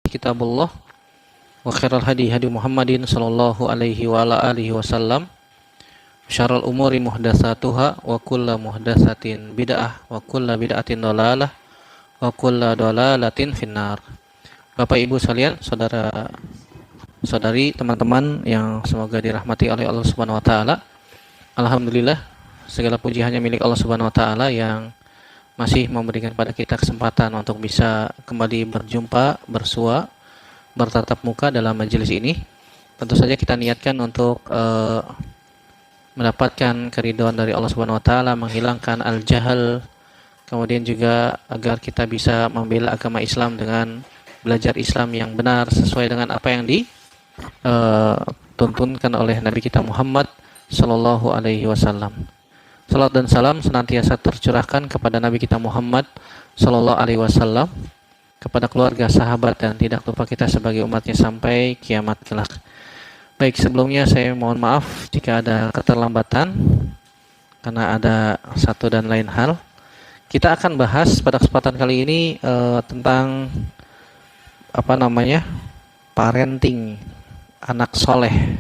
kitabullah wa khairal hadi hadi Muhammadin sallallahu alaihi wa ala alihi wasallam. Syarrul umuri muhdatsatuha wa kullu muhdatsatin bid'ah wa kullu bid'atin dhalalah wa kullu dhalalatin finnar. Bapak Ibu sekalian, saudara-saudari, teman-teman yang semoga dirahmati oleh Allah Subhanahu wa taala. Alhamdulillah, segala puji hanya milik Allah Subhanahu wa taala yang masih memberikan pada kita kesempatan untuk bisa kembali berjumpa, bersua, bertatap muka dalam majelis ini. Tentu saja kita niatkan untuk mendapatkan keridhaan dari Allah Subhanahu wa taala, menghilangkan al-jahal, kemudian juga agar kita bisa membela agama Islam dengan belajar Islam yang benar sesuai dengan apa yang dituntunkan oleh Nabi kita Muhammad sallallahu alaihi wasallam. Salat dan salam senantiasa tercurahkan kepada Nabi kita Muhammad sallallahu alaihi wasallam, kepada keluarga, sahabat, dan tidak lupa kita sebagai umatnya sampai kiamat kelak. Baik, sebelumnya saya mohon maaf jika ada keterlambatan karena ada satu dan lain hal. Kita akan bahas pada kesempatan kali ini tentang parenting anak soleh.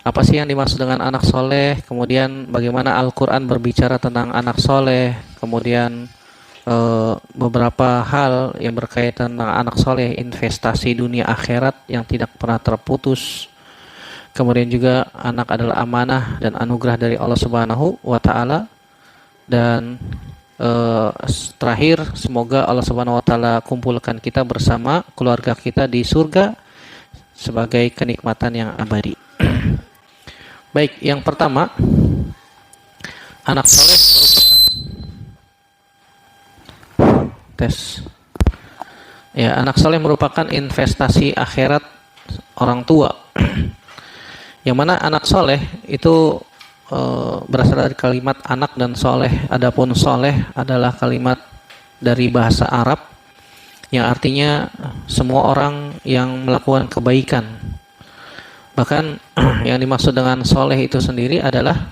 Apa sih yang dimaksud dengan anak soleh? Kemudian bagaimana Al-Quran berbicara tentang anak soleh? Kemudian beberapa hal yang berkaitan dengan anak soleh, investasi dunia akhirat yang tidak pernah terputus. Kemudian juga anak adalah amanah dan anugerah dari Allah Subhanahu wa taala. Dan terakhir, semoga Allah Subhanahu wa taala kumpulkan kita bersama keluarga kita di surga sebagai kenikmatan yang abadi. Baik, yang pertama, anak soleh anak soleh merupakan investasi akhirat orang tua. Yang mana anak soleh itu berasal dari kalimat anak dan soleh. Adapun soleh adalah kalimat dari bahasa Arab yang artinya semua orang yang melakukan kebaikan. Bahkan yang dimaksud dengan soleh itu sendiri adalah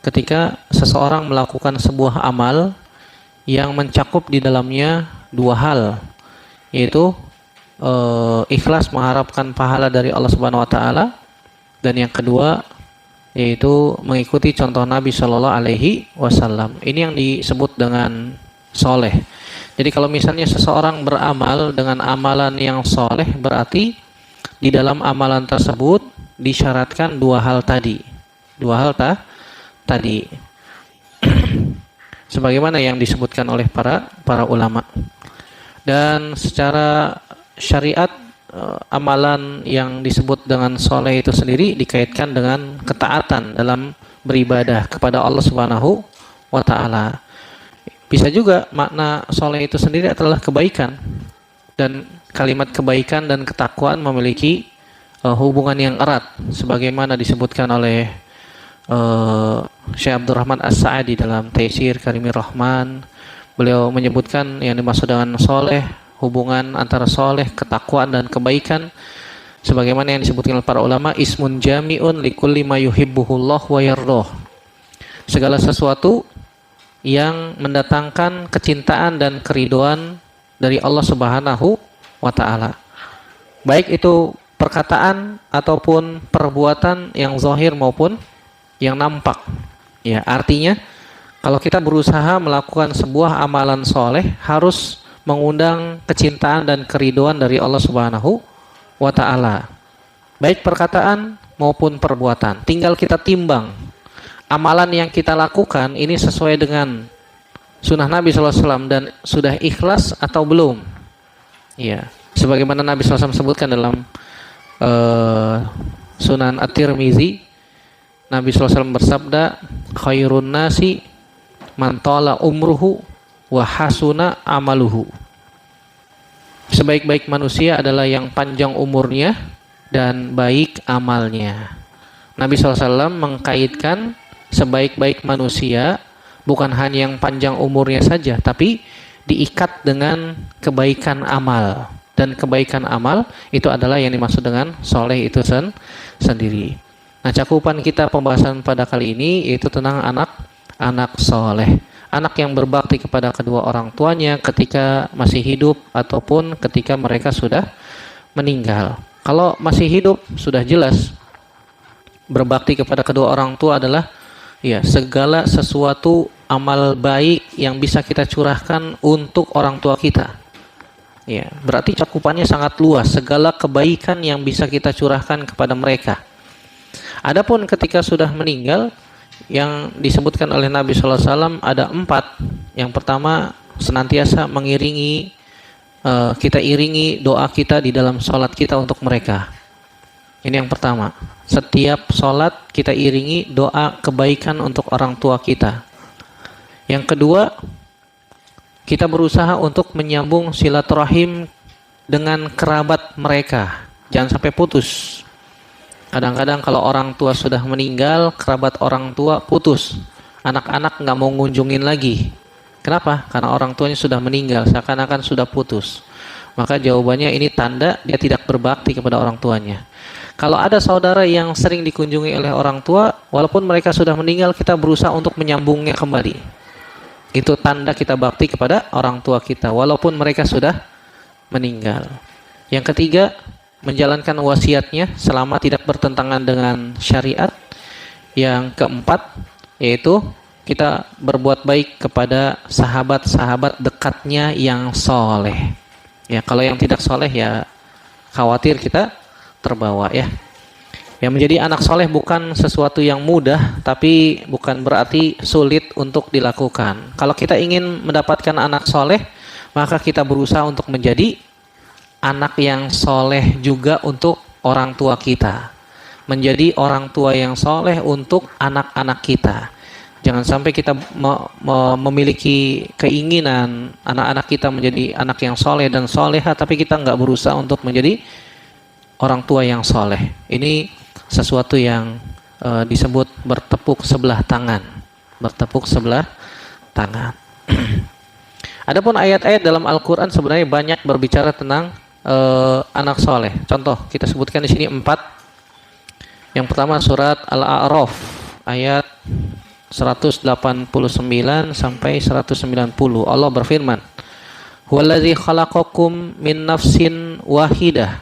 ketika seseorang melakukan sebuah amal yang mencakup di dalamnya dua hal, yaitu ikhlas mengharapkan pahala dari Allah Subhanahu wa taala, dan yang kedua yaitu mengikuti contoh Nabi Shallallahu alaihi wasallam. Ini yang disebut dengan soleh. Jadi kalau misalnya seseorang beramal dengan amalan yang soleh, berarti di dalam amalan tersebut disyaratkan dua hal tadi. Sebagaimana yang disebutkan oleh para ulama. Dan secara syariat, amalan yang disebut dengan soleh itu sendiri dikaitkan dengan ketaatan dalam beribadah kepada Allah Subhanahu wa taala. Bisa juga makna soleh itu sendiri adalah kebaikan, dan kalimat kebaikan dan ketakwaan memiliki hubungan yang erat, sebagaimana disebutkan oleh Syekh Abdurrahman As-Sa'di dalam Taisir Karimir Rahman. Beliau menyebutkan yang dimaksud dengan soleh, hubungan antara soleh, ketakwaan, dan kebaikan, sebagaimana yang disebutkan oleh para ulama, ismun jami'un likulli ma yuhibbuhullah wa yardoh. Segala sesuatu yang mendatangkan kecintaan dan keridhaan dari Allah Subhanahu wa ta'ala, baik itu perkataan ataupun perbuatan yang zahir maupun yang nampak. Ya, artinya kalau kita berusaha melakukan sebuah amalan soleh, harus mengundang kecintaan dan keridhaan dari Allah Subhanahu wa ta'ala, baik perkataan maupun perbuatan. Tinggal kita timbang amalan yang kita lakukan ini sesuai dengan sunnah Nabi SAW dan sudah ikhlas atau belum. Ya, sebagaimana Nabi SAW sebutkan dalam Sunan At-Tirmizi, Nabi SAW bersabda, khairun nasi man tala umruhu wa hasuna amaluhu. Sebaik-baik manusia adalah yang panjang umurnya dan baik amalnya. Nabi SAW mengkaitkan sebaik-baik manusia bukan hanya yang panjang umurnya saja, tapi diikat dengan kebaikan amal. Dan kebaikan amal itu adalah yang dimaksud dengan soleh itu sendiri. Nah, cakupan kita pembahasan pada kali ini yaitu tentang anak soleh. anak yang berbakti kepada kedua orang tuanya ketika masih hidup ataupun ketika mereka sudah meninggal. Kalau masih hidup sudah jelas berbakti kepada kedua orang tua adalah ya segala sesuatu amal baik yang bisa kita curahkan untuk orang tua kita. Ya, berarti cakupannya sangat luas, segala kebaikan yang bisa kita curahkan kepada mereka. Adapun ketika sudah meninggal, yang disebutkan oleh Nabi sallallahu alaihi wasallam ada 4. Yang pertama, senantiasa mengiringi kita iringi doa kita di dalam sholat kita untuk mereka. Ini yang pertama. Setiap sholat kita iringi doa kebaikan untuk orang tua kita. Yang kedua, kita berusaha untuk menyambung silaturahim dengan kerabat mereka. Jangan sampai putus. Kadang-kadang kalau orang tua sudah meninggal, kerabat orang tua putus. Anak-anak nggak mau ngunjungin lagi. Kenapa? Karena orang tuanya sudah meninggal, seakan-akan sudah putus. Maka jawabannya ini tanda dia tidak berbakti kepada orang tuanya. Kalau ada saudara yang sering dikunjungi oleh orang tua, walaupun mereka sudah meninggal, kita berusaha untuk menyambungnya kembali. Itu tanda kita bakti kepada orang tua kita, walaupun mereka sudah meninggal. Yang ketiga, menjalankan wasiatnya selama tidak bertentangan dengan syariat. Yang keempat, yaitu kita berbuat baik kepada sahabat-sahabat dekatnya yang soleh. Ya, kalau yang tidak soleh ya khawatir kita terbawa ya. Yang menjadi anak soleh bukan sesuatu yang mudah, tapi bukan berarti sulit untuk dilakukan. Kalau kita ingin mendapatkan anak soleh, maka kita berusaha untuk menjadi anak yang soleh juga untuk orang tua kita. Menjadi orang tua yang soleh untuk anak-anak kita. Jangan sampai kita memiliki keinginan anak-anak kita menjadi anak yang soleh dan soleha, tapi kita nggak berusaha untuk menjadi orang tua yang soleh. Ini sesuatu yang disebut bertepuk sebelah tangan. Bertepuk sebelah tangan. Adapun ayat-ayat dalam Al-Quran sebenarnya banyak berbicara tentang anak soleh. Contoh kita sebutkan di sini 4. Yang pertama surat Al-A'raf ayat 189 sampai 190. Allah berfirman, "Huwallazi khalaqakum min nafsin wahidah."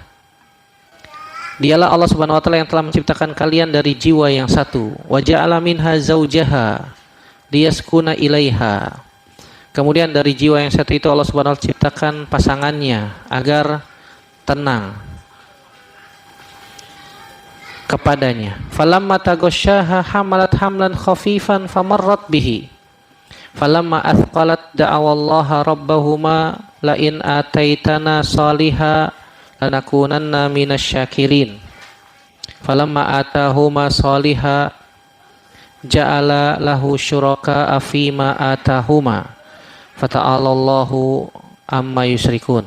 Dialah Allah Subhanahu wa taala yang telah menciptakan kalian dari jiwa yang satu. Wa ja'ala minha zaujaha liyaskuna ilaiha. Kemudian dari jiwa yang satu itu Allah Subhanahu wa taala ciptakan pasangannya agar tenang kepadanya. Falamma taghasyaha hamalat hamlan khafifan famarrat bihi. Falamma athqalat da'awallaha rabbahuma la in ataitana saliha lanakunanna minasyakirin. Falamma atahuma saliha ja'ala lahu syuraka fima atahuma fata'alallahu amma yusyrikun.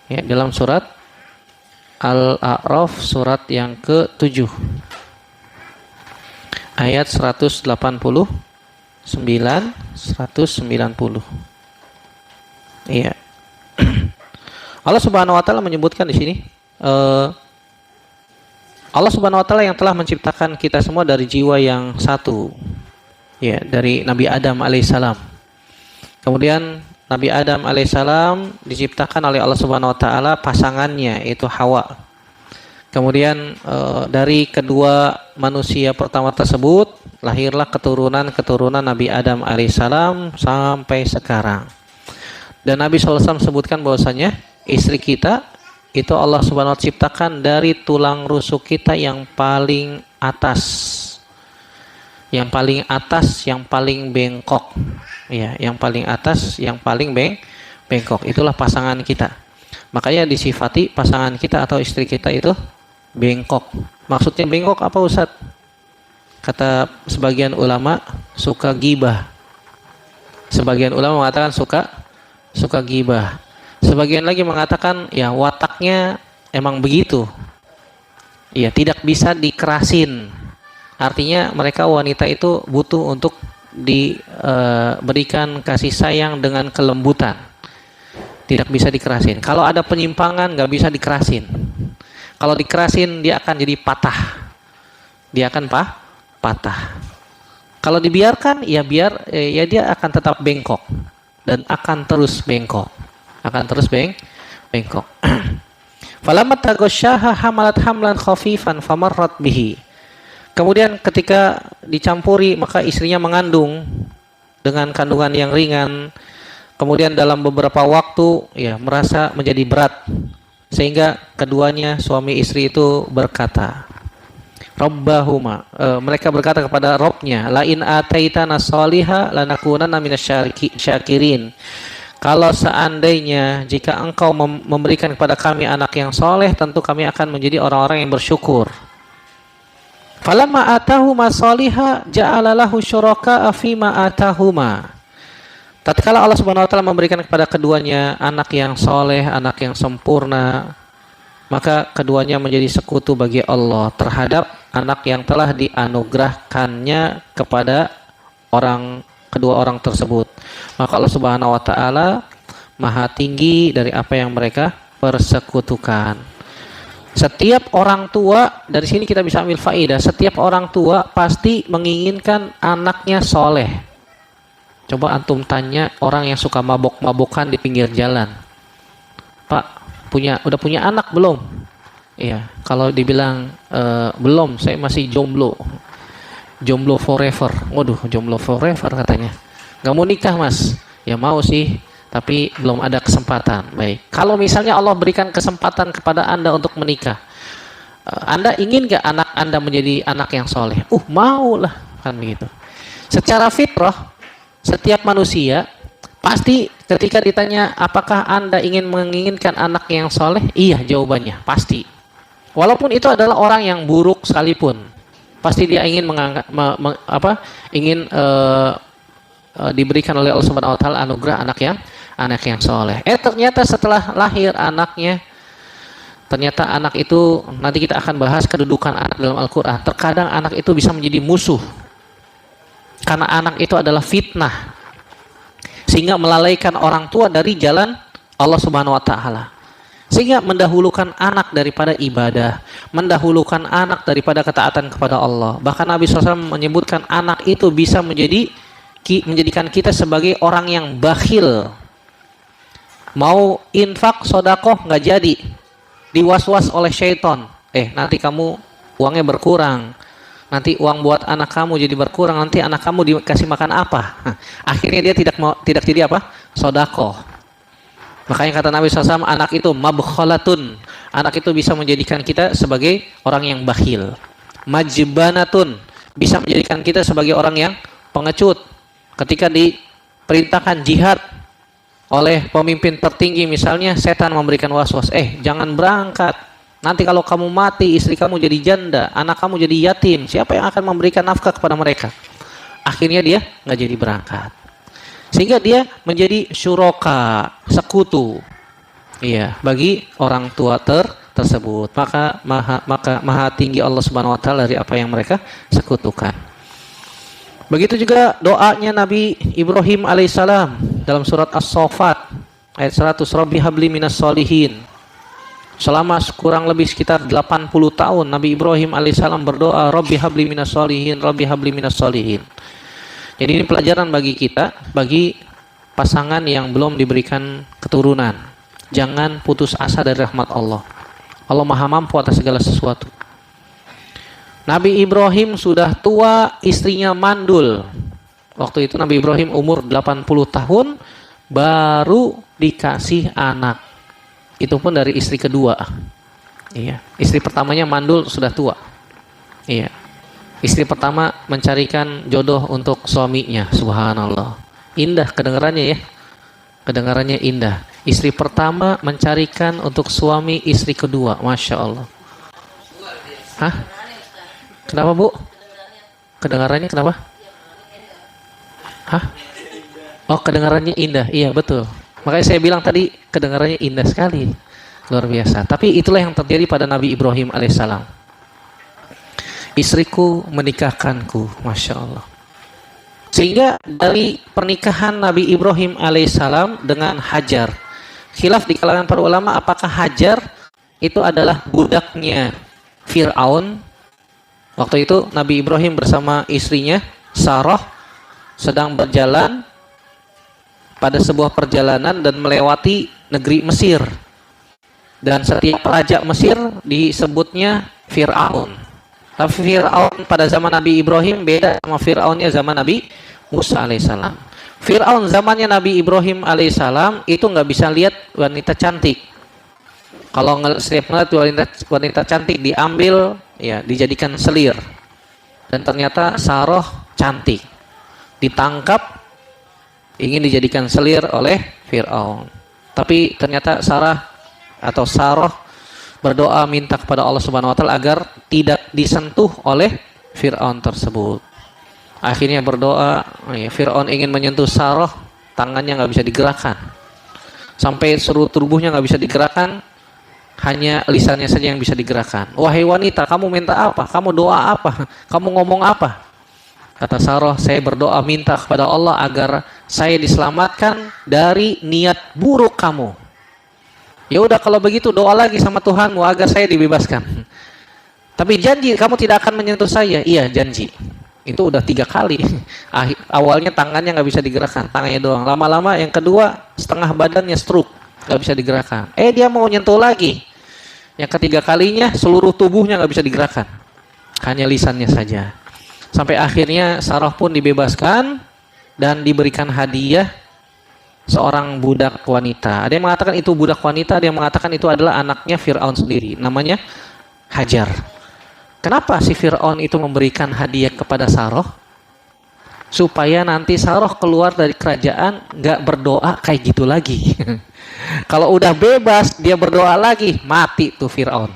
Ya, dalam surat Al-A'raf surat yang ke-7 ayat 189 190. Iya. Allah Subhanahu wa taala menyebutkan di sini Allah Subhanahu wa taala yang telah menciptakan kita semua dari jiwa yang satu. Ya, dari Nabi Adam alaihissalam. Kemudian Nabi Adam alaihissalam diciptakan oleh Allah Subhanahu wa taala pasangannya yaitu Hawa. Kemudian dari kedua manusia pertama tersebut lahirlah keturunan Nabi Adam alaihissalam sampai sekarang. Dan Nabi sallallahu alaihi wasallam sebutkan bahwasanya istri kita itu Allah Subhanahu wa taala ciptakan dari tulang rusuk kita yang paling atas. Yang paling atas, yang paling bengkok. Ya, yang paling atas, yang paling bengkok. Itulah pasangan kita. Makanya disifati pasangan kita atau istri kita itu bengkok. Maksudnya bengkok apa Ustaz? Kata sebagian ulama suka gibah. Sebagian ulama mengatakan suka gibah. Sebagian lagi mengatakan ya wataknya emang begitu. Ya, tidak bisa dikerasin. Artinya mereka wanita itu butuh untuk diberikan kasih sayang dengan kelembutan. Tidak bisa dikerasin. Kalau ada penyimpangan nggak bisa dikerasin. Kalau dikerasin dia akan jadi patah. Dia akan patah. Kalau dibiarkan, ya ya dia akan tetap bengkok dan akan terus bengkok, akan terus bengkok. Falamma taghasyaha hamalat hamlan khafifan famarrat bihi. Kemudian ketika dicampuri maka istrinya mengandung dengan kandungan yang ringan. Kemudian dalam beberapa waktu ya merasa menjadi berat sehingga keduanya suami istri itu berkata, Rabbahuma, mereka berkata kepada Robnya, la in ataitana sholiha lanakunanna minasyakirin. Kalau seandainya jika engkau memberikan kepada kami anak yang soleh, tentu kami akan menjadi orang-orang yang bersyukur. Falamma atahuma sholiha ja'ala lahu syuraka fima atahuma. Tatkala Allah Subhanahu wa taala memberikan kepada keduanya anak yang soleh, anak yang sempurna, maka keduanya menjadi sekutu bagi Allah terhadap anak yang telah dianugerahkannya kepada kedua orang tersebut. Maka Allah Subhanahu wa taala Maha tinggi dari apa yang mereka persekutukan. Setiap orang tua, dari sini kita bisa ambil faedah, setiap orang tua pasti menginginkan anaknya soleh. Coba antum tanya orang yang suka mabok-mabokan di pinggir jalan, Pak, udah punya anak belum? Iya, kalau dibilang belum, saya masih jomblo forever. Waduh, jomblo forever katanya. Gak mau nikah mas? Ya mau sih, tapi belum ada kesempatan. Baik, kalau misalnya Allah berikan kesempatan kepada anda untuk menikah, anda ingin gak anak anda menjadi anak yang soleh? Mau lah, kan begitu. Secara fitrah, setiap manusia pasti ketika ditanya apakah anda menginginkan anak yang soleh, iya jawabannya pasti. Walaupun itu adalah orang yang buruk sekalipun, pasti dia ingin diberikan oleh Allah Subhanahu wa taala anugerah anak yang soleh. Ternyata setelah lahir anaknya, ternyata anak itu, nanti kita akan bahas kedudukan anak dalam Al-Quran. Terkadang anak itu bisa menjadi musuh karena anak itu adalah fitnah, sehingga melalaikan orang tua dari jalan Allah Subhanahu wa taala, sehingga mendahulukan anak daripada ibadah, mendahulukan anak daripada ketaatan kepada Allah. Bahkan Nabi SAW menyebutkan anak itu bisa menjadikan kita sebagai orang yang bakhil. Mau infak sodakoh nggak jadi, diwas-was oleh syaitan, nanti kamu uangnya berkurang, nanti uang buat anak kamu jadi berkurang, nanti anak kamu dikasih makan apa? Akhirnya dia tidak jadi apa? Sodakoh. Makanya kata Nabi SAW, anak itu mabkhalatun, anak itu bisa menjadikan kita sebagai orang yang bakhil. Majbanatun, bisa menjadikan kita sebagai orang yang pengecut. Ketika diperintahkan jihad oleh pemimpin tertinggi misalnya, setan memberikan was-was, jangan berangkat. Nanti kalau kamu mati, istri kamu jadi janda, anak kamu jadi yatim, siapa yang akan memberikan nafkah kepada mereka? Akhirnya dia nggak jadi berangkat, sehingga dia menjadi syuraka, sekutu, bagi orang tua tersebut. Maka maha tinggi Allah Subhanahu wa taala dari apa yang mereka sekutukan. Begitu juga doanya Nabi Ibrahim alaihissalam dalam surat As-Saffat ayat 100, Rabbi habli minas sholihin. Selama kurang lebih sekitar 80 tahun Nabi Ibrahim alaihissalam berdoa, Rabbi habli minas sholihin, Rabbi habli minas sholihin. Jadi ini pelajaran bagi kita, bagi pasangan yang belum diberikan keturunan. Jangan putus asa dari rahmat Allah. Allah Maha mampu atas segala sesuatu. Nabi Ibrahim sudah tua, istrinya mandul. Waktu itu Nabi Ibrahim umur 80 tahun baru dikasih anak. Itu pun dari istri kedua. Istri pertamanya mandul sudah tua. Istri pertama mencarikan jodoh untuk suaminya. Subhanallah. Indah kedengarannya ya. Kedengarannya indah. Istri pertama mencarikan untuk suami istri kedua. Masya Allah. Hah? Kenapa bu? Kedengarannya kenapa? Hah? Oh, kedengarannya indah. Iya betul. Makanya saya bilang tadi kedengarannya indah sekali, luar biasa. Tapi itulah yang terjadi pada Nabi Ibrahim alaihissalam. Istriku menikahkanku, masya Allah. Sehingga dari pernikahan Nabi Ibrahim alaihissalam dengan Hajar, khilaf di kalangan para ulama apakah Hajar itu adalah budaknya Fir'aun. Waktu itu Nabi Ibrahim bersama istrinya Sarah sedang berjalan pada sebuah perjalanan dan melewati negeri Mesir. Dan setiap raja Mesir disebutnya Fir'aun. Tapi Fir'aun pada zaman Nabi Ibrahim beda sama Fir'aunnya zaman Nabi Musa alaihissalam. Fir'aun zamannya Nabi Ibrahim alaihissalam itu nggak bisa lihat wanita cantik. Kalau setiap melihat wanita cantik diambil, ya dijadikan selir. Dan ternyata Sarah cantik, ditangkap, ingin dijadikan selir oleh Fir'aun. Tapi ternyata Sarah berdoa minta kepada Allah Subhanahu wa taala agar tidak disentuh oleh Fir'aun tersebut. Akhirnya berdoa, Fir'aun ingin menyentuh Sarah, tangannya nggak bisa digerakkan. Sampai seluruh tubuhnya nggak bisa digerakkan, hanya lisannya saja yang bisa digerakkan. Wahai wanita, kamu minta apa? Kamu doa apa? Kamu ngomong apa? Kata Sarah, saya berdoa minta kepada Allah agar saya diselamatkan dari niat buruk kamu. Ya udah kalau begitu doa lagi sama Tuhanmu agar saya dibebaskan. Tapi janji kamu tidak akan menyentuh saya. Iya janji. Itu udah 3 kali. Awalnya tangannya nggak bisa digerakkan, tangannya doang. Lama-lama yang kedua setengah badannya stroke, nggak bisa digerakkan. Dia mau nyentuh lagi. Yang ketiga kalinya seluruh tubuhnya nggak bisa digerakkan, hanya lisannya saja. Sampai akhirnya Sarah pun dibebaskan dan diberikan hadiah seorang budak wanita. Ada yang mengatakan itu budak wanita, ada yang mengatakan itu adalah anaknya Fir'aun sendiri, namanya Hajar. Kenapa si Fir'aun itu memberikan hadiah kepada Sarah? Supaya nanti Sarah keluar dari kerajaan nggak berdoa kayak gitu lagi. Kalau udah bebas dia berdoa lagi, mati tuh Fir'aun.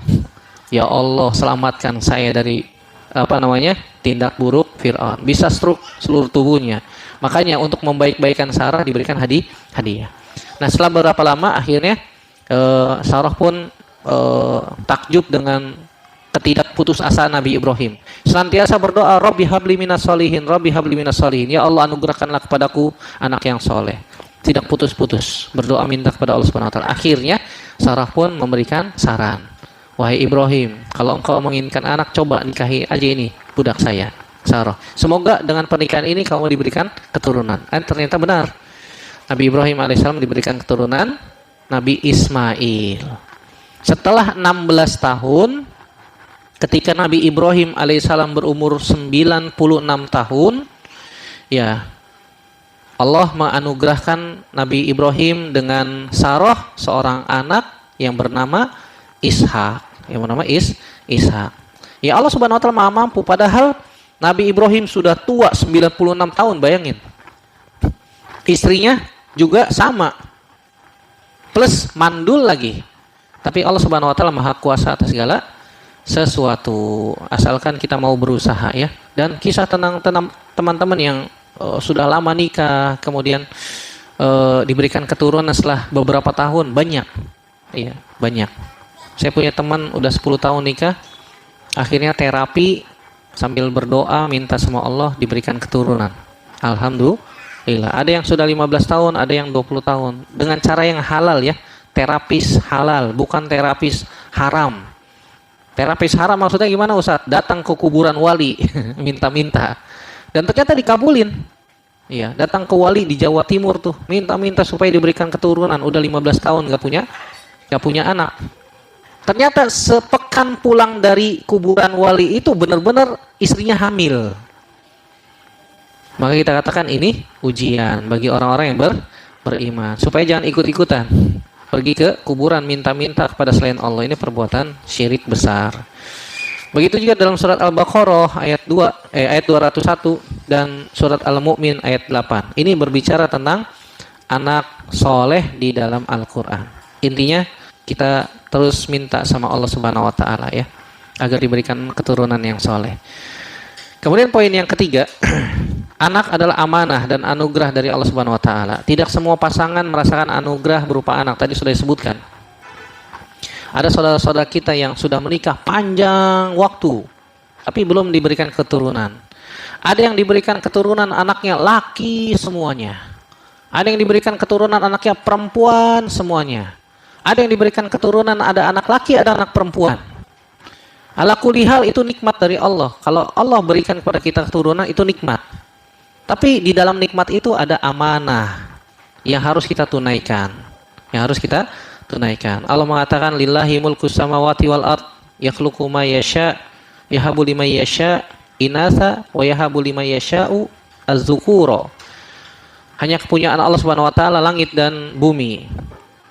Ya Allah, selamatkan saya dari tindak buruk Fir'aun. Bisa stroke seluruh tubuhnya. Makanya untuk membaik-baikan Sarah diberikan hadiah. Nah setelah beberapa lama akhirnya Sarah pun takjub dengan ketidakputusasaan Nabi Ibrahim. Senantiasa berdoa, Rabbi habli minas solihin, Rabbi habli minas solihin. Ya Allah, anugerahkanlah kepadaku anak yang soleh. Tidak putus-putus berdoa minta kepada Allah Subhanahu wa taala. Akhirnya Sarah pun memberikan saran. Wahai Ibrahim, kalau engkau menginginkan anak, coba nikahi aja ini budak saya, Sarah. Semoga dengan pernikahan ini kamu diberikan keturunan. Dan ternyata benar. Nabi Ibrahim alaihissalam diberikan keturunan Nabi Ismail. Setelah 16 tahun, ketika Nabi Ibrahim alaihissalam berumur 96 tahun, ya Allah menganugerahkan Nabi Ibrahim dengan Sarah seorang anak yang bernama Ishak. Ishak. Ya Allah Subhanahu wa taala Maha mampu, padahal Nabi Ibrahim sudah tua 96 tahun, bayangin. Istrinya juga sama. Plus mandul lagi. Tapi Allah Subhanahu wa taala Maha kuasa atas segala sesuatu, asalkan kita mau berusaha ya. Dan kisah tentang teman-teman yang sudah lama nikah kemudian diberikan keturunan setelah beberapa tahun banyak. Iya, banyak. Saya punya teman udah 10 tahun nikah, akhirnya terapi sambil berdoa minta sama Allah diberikan keturunan. Alhamdulillah. Ada yang sudah 15 tahun, ada yang 20 tahun dengan cara yang halal ya. Terapis halal, bukan terapis haram. Terapis haram maksudnya gimana Ustaz? Datang ke kuburan wali minta-minta. Dan ternyata dikabulin. Iya, datang ke wali di Jawa Timur tuh, minta-minta supaya diberikan keturunan. Udah 15 tahun nggak punya anak. Ternyata sepekan pulang dari kuburan wali itu benar-benar istrinya hamil. Maka kita katakan ini ujian bagi orang-orang yang beriman. Supaya jangan ikut-ikutan pergi ke kuburan minta-minta kepada selain Allah. Ini perbuatan syirik besar. Begitu juga dalam surat Al-Baqarah ayat 201 dan surat Al-Mu'min ayat 8. Ini berbicara tentang anak soleh di dalam Al-Quran. Intinya kita terus minta sama Allah Subhanahu wa taala ya, agar diberikan keturunan yang soleh. Kemudian poin yang ketiga, anak adalah amanah dan anugerah dari Allah Subhanahu wa taala. Tidak semua pasangan merasakan anugerah berupa anak, tadi sudah disebutkan. Ada saudara-saudara kita yang sudah menikah panjang waktu tapi belum diberikan keturunan. Ada yang diberikan keturunan anaknya laki semuanya. Ada yang diberikan keturunan anaknya perempuan semuanya. Ada yang diberikan keturunan ada anak laki, ada anak perempuan. Ala kulli hal itu nikmat dari Allah. Kalau Allah berikan kepada kita keturunan itu nikmat. Tapi di dalam nikmat itu ada amanah yang harus kita tunaikan. Yang harus kita tunaikan. Allah mengatakan lillahi mulkus samawati wal ard yakhluqu ma yasha yahabu liman yasha inatha wa yahabu liman yasha'u az-dzukura. Hanya kepunyaan Allah Subhanahu wa taala langit dan bumi.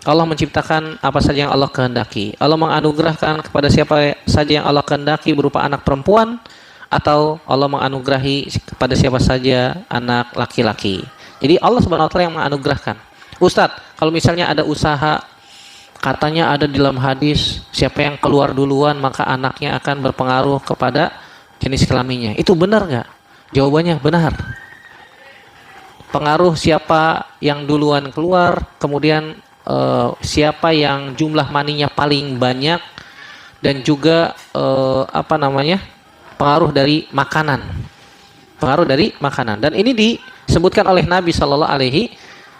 Allah menciptakan apa saja yang Allah kehendaki. Allah menganugerahkan kepada siapa saja yang Allah kehendaki berupa anak perempuan, atau Allah menganugerahi kepada siapa saja anak laki-laki. Jadi Allah Subhanahu wa taala yang menganugerahkan. Ustadz, kalau misalnya ada usaha, katanya ada di dalam hadis, siapa yang keluar duluan maka anaknya akan berpengaruh kepada jenis kelaminnya. Itu benar nggak? Jawabannya benar. Pengaruh siapa yang duluan keluar, kemudian siapa yang jumlah maninya paling banyak, dan juga pengaruh dari makanan. Pengaruh dari makanan. Dan ini disebutkan oleh Nabi Shallallahu Alaihi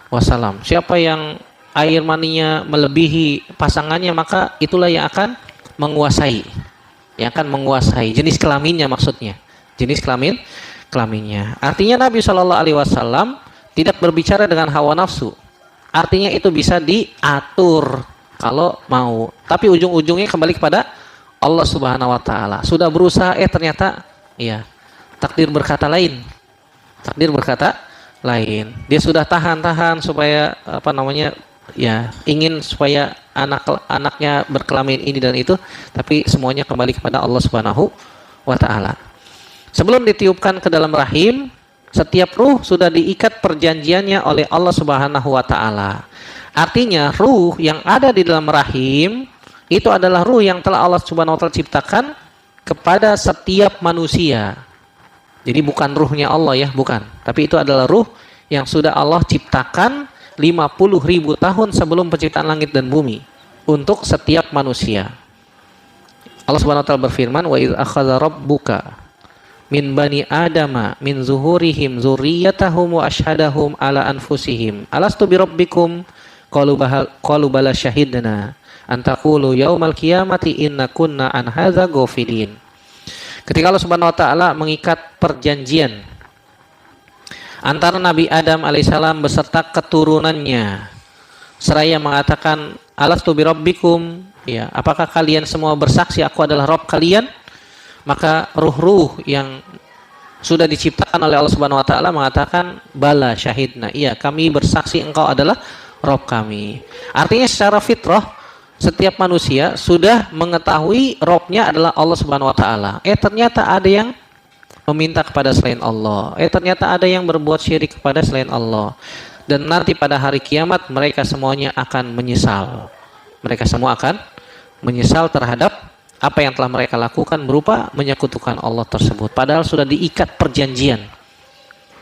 Wasallam. Siapa yang air maninya melebihi pasangannya, maka itulah yang akan menguasai. Yang akan menguasai jenis kelaminnya, maksudnya. Jenis kelaminnya. Artinya Nabi Shallallahu Alaihi Wasallam tidak berbicara dengan hawa nafsu. Artinya itu bisa diatur kalau mau. Tapi ujung-ujungnya kembali kepada Allah Subhanahu wa taala. Sudah berusaha ternyata takdir berkata lain. Takdir berkata lain. Dia sudah tahan-tahan supaya ingin supaya anaknya berkelamin ini dan itu, tapi semuanya kembali kepada Allah Subhanahu wa taala. Sebelum ditiupkan ke dalam rahim, setiap ruh sudah diikat perjanjiannya oleh Allah Subhanahu wa taala. Artinya ruh yang ada di dalam rahim itu adalah ruh yang telah Allah Subhanahu wa taala ciptakan kepada setiap manusia. Jadi bukan ruhnya Allah ya, bukan. Tapi itu adalah ruh yang sudah Allah ciptakan 50.000 tahun sebelum penciptaan langit dan bumi untuk setiap manusia. Allah Subhanahu wa taala berfirman, "Wa idz akhadha rabbuka min bani adama min zuhurihim dzurriyyatahum wa asyhadahum ala anfusihim alastu birabbikum qalu bala syahidna an taqulu yaumal qiyamati inna kunna an hadza ghafilin." Ketika Allah Subhanahu wa taala mengikat perjanjian antara Nabi Adam alaihissalam beserta keturunannya, seraya mengatakan alastu birabbikum, apakah kalian semua bersaksi aku adalah Rabb kalian? Maka ruh-ruh yang sudah diciptakan oleh Allah Subhanahu wa taala mengatakan bala syahidna, iya kami bersaksi engkau adalah Rabb kami. Artinya secara fitrah setiap manusia sudah mengetahui Rabb-nya adalah Allah Subhanahu wa taala. Ternyata ada yang meminta kepada selain Allah. Ternyata ada yang berbuat syirik kepada selain Allah. Dan nanti pada hari kiamat mereka semuanya akan menyesal. Mereka semua akan menyesal terhadap apa yang telah mereka lakukan berupa menyekutukan Allah tersebut. Padahal sudah diikat perjanjian.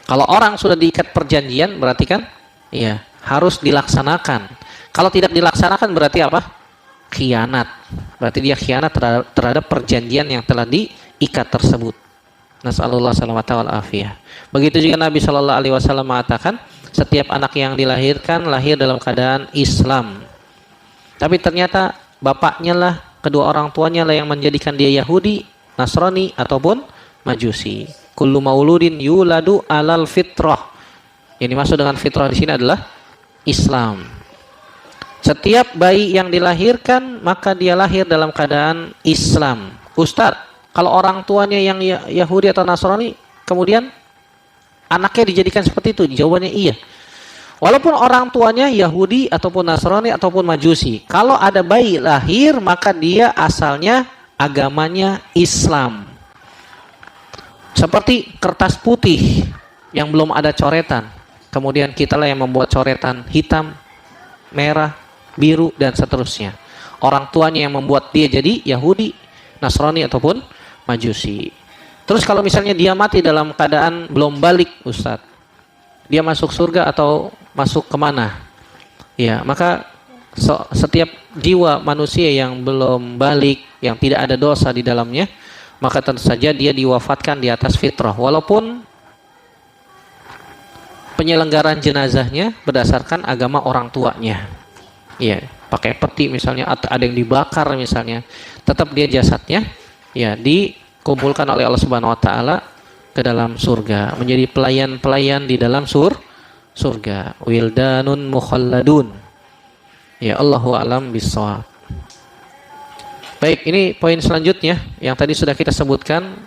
Kalau orang sudah diikat perjanjian berarti kan harus dilaksanakan. Kalau tidak dilaksanakan berarti apa? Khianat. Berarti dia khianat terhadap perjanjian yang telah diikat tersebut. Nasallallahu salamata wal afiyah. Begitu juga Nabi Shallallahu Alaihi Wasallam mengatakan setiap anak yang dilahirkan lahir dalam keadaan Islam. Tapi ternyata bapaknya lah, kedua orang tuanya lah yang menjadikan dia Yahudi, Nasrani ataupun Majusi. Kullu mauludin yuladu alal fitrah. Yang dimaksud dengan fitrah di sini adalah Islam. Setiap bayi yang dilahirkan maka dia lahir dalam keadaan Islam. Ustadz, kalau orang tuanya yang Yahudi atau Nasrani, kemudian anaknya dijadikan seperti itu? Jawabannya iya. Walaupun orang tuanya Yahudi ataupun Nasrani ataupun Majusi, kalau ada bayi lahir maka dia asalnya agamanya Islam. Seperti kertas putih yang belum ada coretan, kemudian kitalah yang membuat coretan hitam, merah, biru dan seterusnya. Orang tuanya yang membuat dia jadi Yahudi, Nasrani ataupun Majusi. Terus kalau misalnya dia mati dalam keadaan belum balik, Ustadz, dia masuk surga atau masuk kemana? Maka setiap jiwa manusia yang belum balik, yang tidak ada dosa di dalamnya, maka tentu saja dia diwafatkan di atas fitrah, walaupun penyelenggaraan jenazahnya berdasarkan agama orang tuanya. Pakai peti misalnya, atau ada yang dibakar misalnya, tetap dia jasadnya dikumpulkan oleh Allah Subhanahu wa taala ke dalam surga, menjadi pelayan-pelayan di dalam surga. Wildanun mukhalladun. Ya, Allahu a'lam bishawab. Baik, ini poin selanjutnya yang tadi sudah kita sebutkan,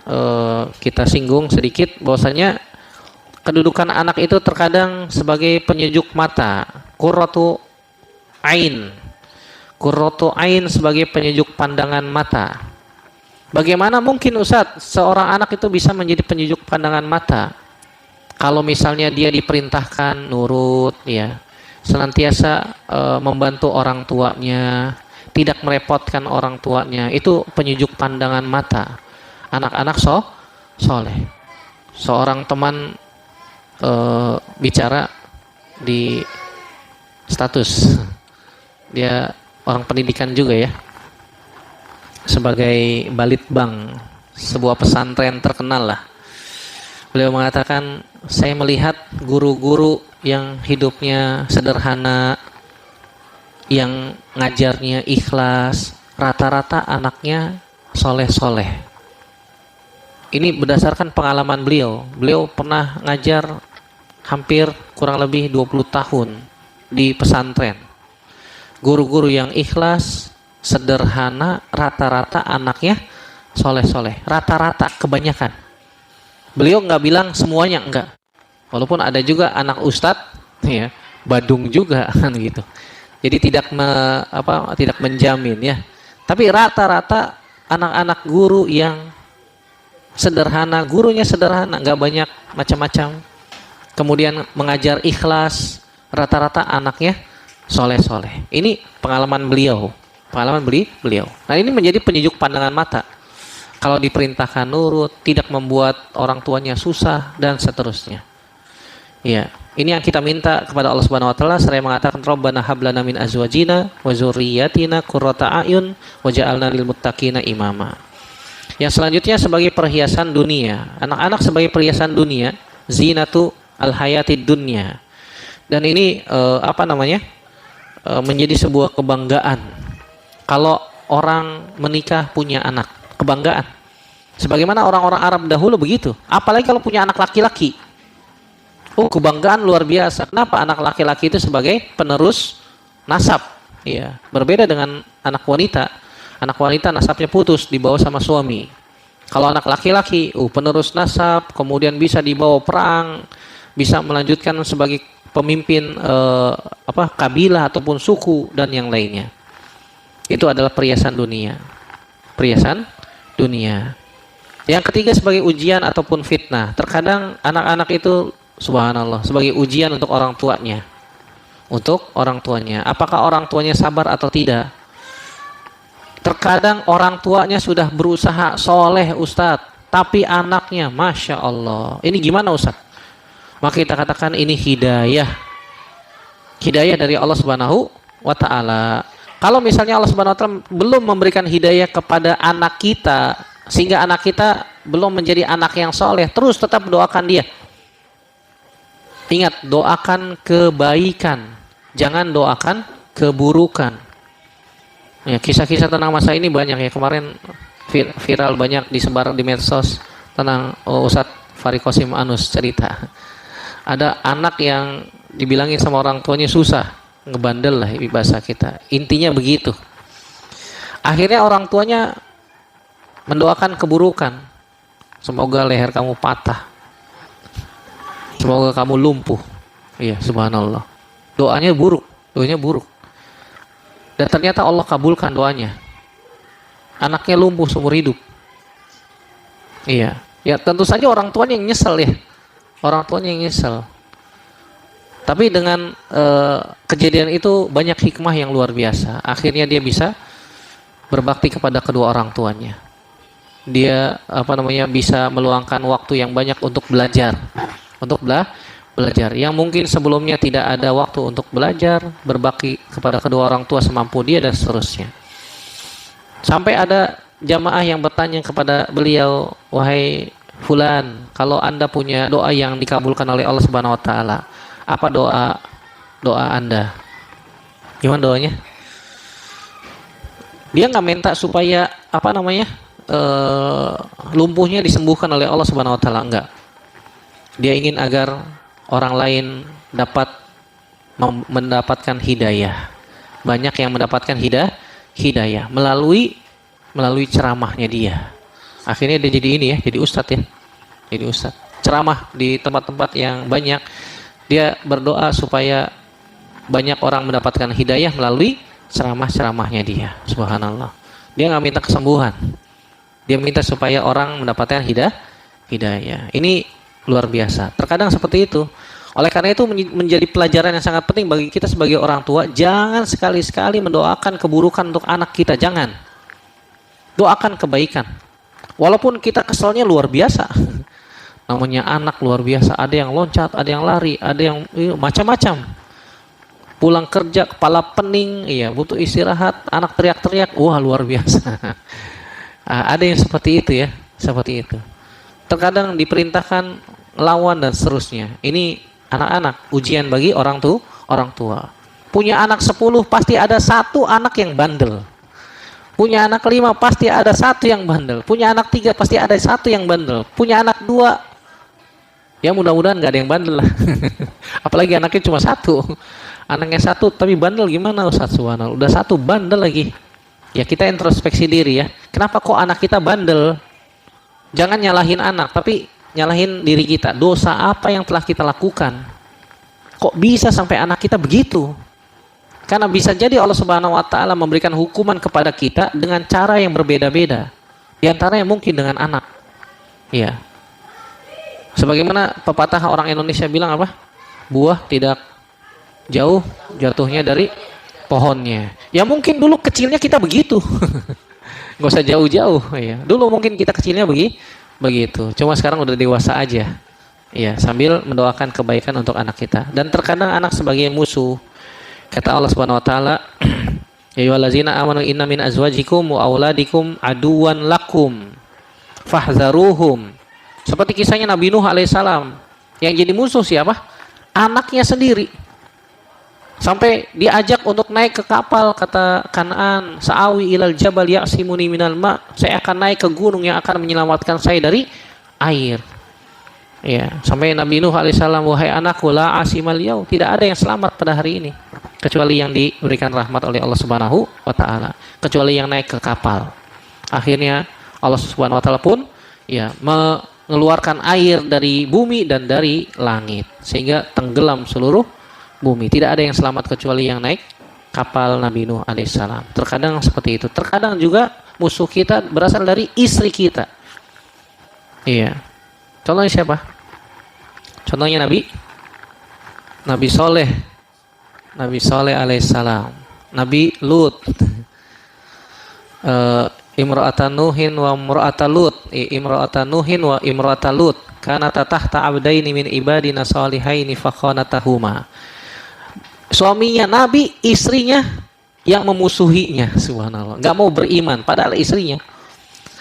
kita singgung sedikit bahwasanya kedudukan anak itu terkadang sebagai penyejuk mata, qurratu ain. Qurratu ain sebagai penyejuk pandangan mata. Bagaimana mungkin Ustaz seorang anak itu bisa menjadi penyejuk pandangan mata? Kalau misalnya dia diperintahkan nurut, ya, senantiasa membantu orang tuanya, tidak merepotkan orang tuanya, itu penyejuk pandangan mata. Anak-anak soleh. Seorang teman bicara di status, dia orang pendidikan juga ya, sebagai balitbang sebuah pesantren terkenal lah. Beliau mengatakan, saya melihat guru-guru yang hidupnya sederhana, yang ngajarnya ikhlas, rata-rata anaknya soleh-soleh. Ini berdasarkan pengalaman beliau. Beliau pernah ngajar hampir kurang lebih 20 tahun di pesantren. Guru-guru yang ikhlas, sederhana, rata-rata anaknya soleh-soleh. Rata-rata, kebanyakan. Beliau nggak bilang semuanya, enggak. Walaupun ada juga anak ustadz, ya, badung juga kan gitu. Jadi tidak menjamin ya. Tapi rata-rata anak-anak guru yang sederhana, gurunya sederhana, nggak banyak macam-macam. Kemudian mengajar ikhlas, rata-rata anaknya soleh-soleh. Ini pengalaman beliau. Nah, ini menjadi penyejuk pandangan mata. Kalau diperintahkan nurut, tidak membuat orang tuanya susah, dan seterusnya. Ya, ini yang kita minta kepada Allah Subhanahu wa taala. Seraya mengatakan, Rabbana hab lana min azwajina wa dzurriyyatina qurrata a'yun waj'alna lil muttaqina imama. Yang selanjutnya sebagai perhiasan dunia. Anak-anak sebagai perhiasan dunia, zinatu al-hayatid dunya. Dan ini menjadi sebuah kebanggaan. Kalau orang menikah punya anak, kebanggaan. Sebagaimana orang-orang Arab dahulu begitu. Apalagi kalau punya anak laki-laki. Kebanggaan luar biasa. Kenapa? Anak laki-laki itu sebagai penerus nasab. Ya, berbeda dengan anak wanita. Anak wanita nasabnya putus, dibawa sama suami. Kalau anak laki-laki, penerus nasab, kemudian bisa dibawa perang, bisa melanjutkan sebagai pemimpin kabilah ataupun suku dan yang lainnya. Itu adalah perhiasan dunia. Perhiasan dunia. Yang ketiga sebagai ujian ataupun fitnah. Terkadang anak-anak itu subhanallah sebagai ujian untuk orang tuanya. Apakah orang tuanya sabar atau tidak? Terkadang orang tuanya sudah berusaha soleh Ustadz, tapi anaknya Masya Allah. Ini gimana Ustadz? Maka kita katakan ini hidayah. Hidayah dari Allah Subhanahu wa ta'ala. Kalau misalnya Allah Subhanahu wa ta'ala belum memberikan hidayah kepada anak kita, sehingga anak kita belum menjadi anak yang soleh, terus tetap doakan dia. Ingat, doakan kebaikan, jangan doakan keburukan. Ya, kisah-kisah tentang masa ini banyak ya. Kemarin viral banyak disebar di medsos tentang Ustadz Farikosim Anus cerita. Ada anak yang dibilangin sama orang tuanya susah, ngebandel lah bahasa kita. Intinya begitu. Akhirnya orang tuanya mendoakan keburukan. Semoga leher kamu patah. Semoga kamu lumpuh. Iya, subhanallah. Doanya buruk. Dan ternyata Allah kabulkan doanya. Anaknya lumpuh seumur hidup. Iya. Ya tentu saja orang tuanya yang nyesel ya. Tapi dengan kejadian itu banyak hikmah yang luar biasa. Akhirnya dia bisa berbakti kepada kedua orang tuanya. Dia bisa meluangkan waktu yang banyak untuk belajar. Yang mungkin sebelumnya tidak ada waktu untuk belajar, berbakti kepada kedua orang tua semampu dia dan seterusnya. Sampai ada jamaah yang bertanya kepada beliau, wahai fulan, kalau Anda punya doa yang dikabulkan oleh Allah Subhanahu wa taala, apa doa Anda? Gimana doanya? Dia nggak minta supaya lumpuhnya disembuhkan oleh Allah Subhanahu wa taala, enggak. Dia ingin agar orang lain dapat mendapatkan hidayah. Banyak yang mendapatkan hidayah melalui ceramahnya dia. Akhirnya dia jadi ini ya, jadi ustadz ya. Jadi ustadz. Ceramah di tempat-tempat yang banyak. Dia berdoa supaya banyak orang mendapatkan hidayah melalui ceramah-ceramahnya dia. Subhanallah. Dia nggak minta kesembuhan. Dia minta supaya orang mendapatkan hidayah. Ini luar biasa. Terkadang seperti itu. Oleh karena itu menjadi pelajaran yang sangat penting bagi kita sebagai orang tua. Jangan sekali-sekali mendoakan keburukan untuk anak kita. Jangan. Doakan kebaikan. Walaupun kita keselnya luar biasa. Namanya anak luar biasa. Ada yang loncat, ada yang lari, ada yang macam-macam. Pulang kerja kepala pening, iya butuh istirahat, anak teriak-teriak, wah luar biasa. Ada yang seperti itu ya, seperti itu. Terkadang diperintahkan lawan dan seterusnya. Ini anak-anak, ujian bagi orang tua. Punya anak 10 pasti ada satu anak yang bandel. Punya anak 5 pasti ada satu yang bandel. Punya anak 3 pasti ada satu yang bandel. Punya anak 2, ya mudah-mudahan nggak ada yang bandel lah. Apalagi anaknya cuma satu. Anaknya satu tapi bandel gimana Ustaz? Subhanallah. Udah satu bandel lagi. Ya kita introspeksi diri ya. Kenapa kok anak kita bandel? Jangan nyalahin anak, tapi nyalahin diri kita. Dosa apa yang telah kita lakukan? Kok bisa sampai anak kita begitu? Karena bisa jadi Allah Subhanahu wa taala memberikan hukuman kepada kita dengan cara yang berbeda-beda. Di antaranya mungkin dengan anak. Iya. Sebagaimana pepatah orang Indonesia bilang apa? Buah tidak jauh jatuhnya dari pohonnya. Ya mungkin dulu kecilnya kita begitu. Nggak usah jauh-jauh ya. Dulu mungkin kita kecilnya begitu. Cuma sekarang udah dewasa aja. Ya, sambil mendoakan kebaikan untuk anak kita. Dan terkadang anak sebagai musuh. Kata Allah Subhanahu wa taala, ya ayyuhallazina amanu inna min azwajikum wa auladikum aduwan lakum fahzaruhum. Seperti kisahnya Nabi Nuh alaihissalam. Yang jadi musuh siapa? Anaknya sendiri. Sampai diajak untuk naik ke kapal, kata Kan'an, sa'awi ilal jabal ya'simuni minal ma'. Saya akan naik ke gunung yang akan menyelamatkan saya dari air. Ya, sampai Nabi Nuh alaihissalam, wahai anakku, la asimal yaum, tidak ada yang selamat pada hari ini kecuali yang diberikan rahmat oleh Allah Subhanahu wa taala, kecuali yang naik ke kapal. Akhirnya Allah Subhanahu wa taala pun ya mengeluarkan air dari bumi dan dari langit sehingga tenggelam seluruh bumi. Tidak ada yang selamat kecuali yang naik kapal Nabi Nuh alaihissalam. Terkadang seperti itu. Terkadang juga musuh kita berasal dari istri kita. Iya. Contohnya siapa? Contohnya Nabi Soleh alaihissalam, Nabi Lut, imra'atan Nuhin wa imra'atan Lut, imra'atan Nuhin wa imra'atan Lut, kanata tahta abdaini min ibadina salihaini fakhanatahuma. Suaminya Nabi, istrinya yang memusuhinya, subhanallah, nggak mau beriman, padahal istrinya.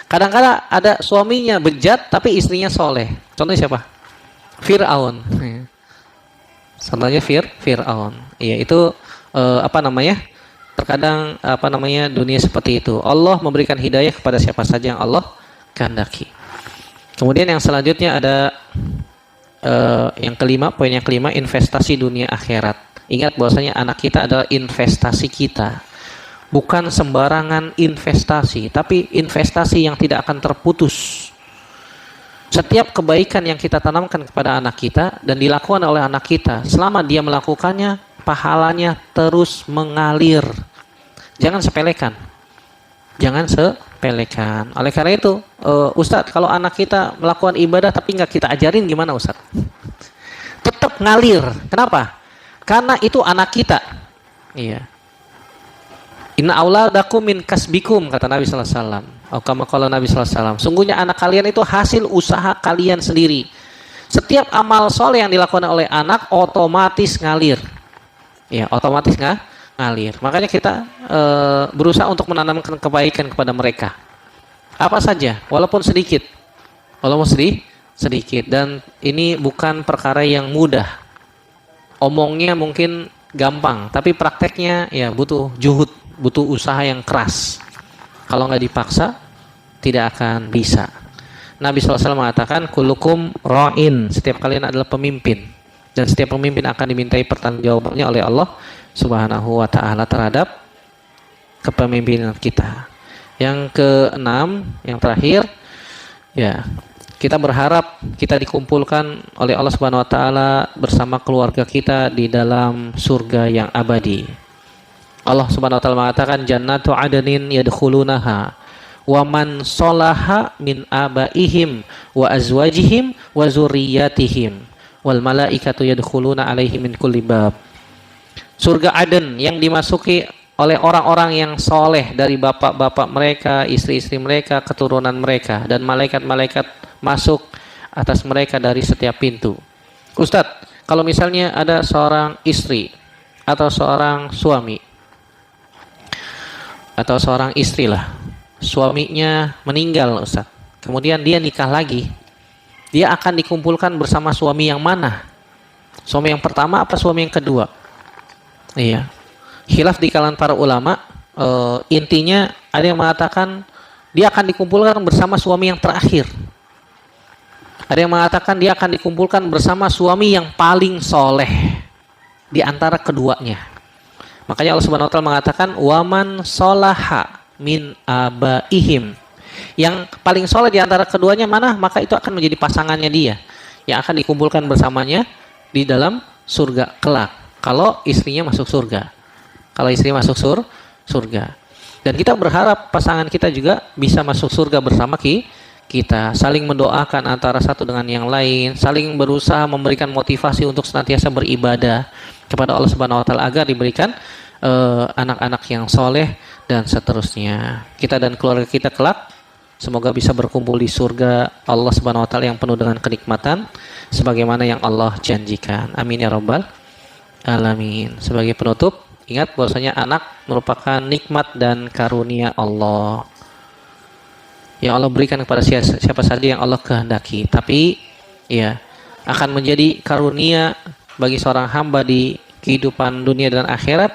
Kadang-kadang ada suaminya bejat tapi istrinya soleh. Contohnya siapa? Fir'aun. Contohnya Fir'aun. Iya, itu terkadang dunia seperti itu. Allah memberikan hidayah kepada siapa saja yang Allah kehendaki. Kemudian yang selanjutnya ada poin yang kelima, investasi dunia akhirat. Ingat bahwasanya anak kita adalah investasi kita. Bukan sembarangan investasi, tapi investasi yang tidak akan terputus. Setiap kebaikan yang kita tanamkan kepada anak kita dan dilakukan oleh anak kita, selama dia melakukannya, pahalanya terus mengalir. Jangan sepelekan. Oleh karena itu, Ustadz, kalau anak kita melakukan ibadah tapi nggak kita ajarin, gimana Ustadz? Tetap ngalir. Kenapa? Karena itu anak kita. Iya. Inna auladakum min kasbikum, kata Nabi sallallahu alaihi wasallam. Kalau Nabi sallallahu alaihi wasallam, sungguhnya anak kalian itu hasil usaha kalian sendiri. Setiap amal soleh yang dilakukan oleh anak otomatis ngalir. Ya, otomatis ngalir. Makanya kita berusaha untuk menanamkan kebaikan kepada mereka. Apa saja, walaupun sedikit. Sedikit, dan ini bukan perkara yang mudah. Omongnya mungkin gampang, tapi prakteknya ya butuh juhud, butuh usaha yang keras. Kalau nggak dipaksa, tidak akan bisa. Nabi SAW mengatakan, kullukum ra'in, setiap kalian adalah pemimpin, dan setiap pemimpin akan dimintai pertanggungjawabannya oleh Allah Subhanahu wa taala terhadap kepemimpinan kita. Yang keenam, yang terakhir, ya, kita berharap kita dikumpulkan oleh Allah Subhanahu wa taala bersama keluarga kita di dalam surga yang abadi. Allah Subhanahu wa taala mengatakan, jannatu adnin yadkhulunaha wa man sholaha min abaihim wa azwajihim wa zurriyyatihim wal malaikatu yadkhuluna alaihim min kulli bab. Surga Aden yang dimasuki oleh orang-orang yang soleh dari bapak-bapak mereka, istri-istri mereka, keturunan mereka, dan malaikat-malaikat masuk atas mereka dari setiap pintu. Ustadz, kalau misalnya ada seorang istri atau seorang suami atau seorang istri lah, suaminya meninggal Ustadz, kemudian dia nikah lagi, dia akan dikumpulkan bersama suami yang mana? Suami yang pertama apa suami yang kedua? Iya, khilaf di kalangan para ulama. Intinya ada yang mengatakan dia akan dikumpulkan bersama suami yang terakhir, ada yang mengatakan dia akan dikumpulkan bersama suami yang paling soleh di antara keduanya. Makanya Allah Subhanahu wa taala mengatakan, waman solaha min abaihim, yang paling soleh di antara keduanya mana, maka itu akan menjadi pasangannya dia yang akan dikumpulkan bersamanya di dalam surga kelak, kalau istrinya masuk surga, kalau istrinya masuk surga. Dan kita berharap pasangan kita juga bisa masuk surga bersama kita, saling mendoakan antara satu dengan yang lain, saling berusaha memberikan motivasi untuk senantiasa beribadah kepada Allah Subhanahu wa taala agar diberikan anak-anak yang soleh dan seterusnya. Kita dan keluarga kita kelak semoga bisa berkumpul di surga Allah Subhanahu wa taala yang penuh dengan kenikmatan sebagaimana yang Allah janjikan. Amin ya rabbal alamin. Sebagai penutup, ingat bahwasanya anak merupakan nikmat dan karunia Allah yang Allah berikan kepada siapa saja yang Allah kehendaki. Tapi ya, akan menjadi karunia bagi seorang hamba di kehidupan dunia dan akhirat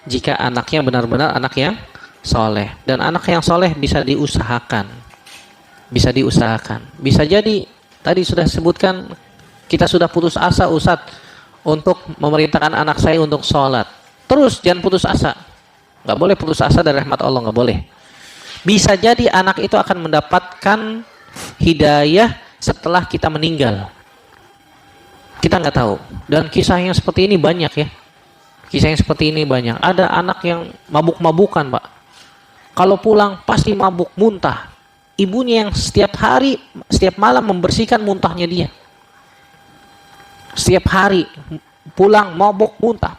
jika anaknya benar-benar anak yang soleh. Dan anak yang soleh bisa diusahakan, bisa jadi tadi sudah disebutkan, kita sudah putus asa Ustadz untuk memerintahkan anak saya untuk sholat. Terus jangan putus asa, nggak boleh putus asa dari rahmat Allah, nggak boleh. Bisa jadi anak itu akan mendapatkan hidayah setelah kita meninggal, kita nggak tahu. Dan kisah yang seperti ini banyak ya, ada anak yang mabuk-mabukan Pak, kalau pulang pasti mabuk muntah, ibunya yang setiap malam membersihkan muntahnya dia, setiap hari pulang mabuk muntah,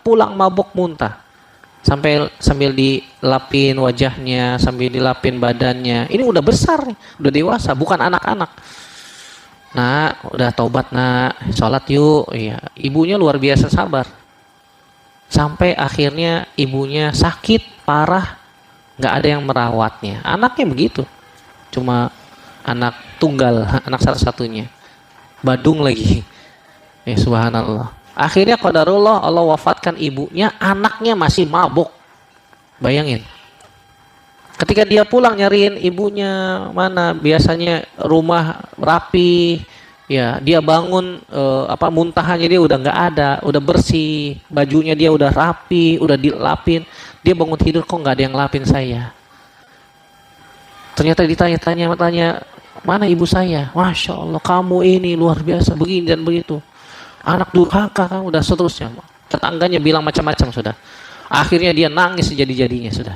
sambil dilapin wajahnya, sambil dilapin badannya. Ini udah besar, udah dewasa, bukan anak-anak. Nah, udah taubat nak, sholat yuk. Iya, ibunya luar biasa sabar. Sampai akhirnya ibunya sakit parah, nggak ada yang merawatnya. Anaknya begitu, cuma anak tunggal, anak satu-satunya, badung lagi. Ya subhanallah. Akhirnya qadarullah Allah wafatkan ibunya, anaknya masih mabuk. Bayangin. Ketika dia pulang nyariin ibunya mana, biasanya rumah rapi, ya dia bangun muntahannya dia udah nggak ada, udah bersih, bajunya dia udah rapi, udah dilapin. Dia bangun tidur, kok nggak ada yang lapin saya. Ternyata ditanya, mana ibu saya? Masya Allah, kamu ini luar biasa, begini dan begitu. Anak durhaka kan, udah seterusnya. Tetangganya bilang macam-macam sudah. Akhirnya dia nangis sejadi-jadinya sudah.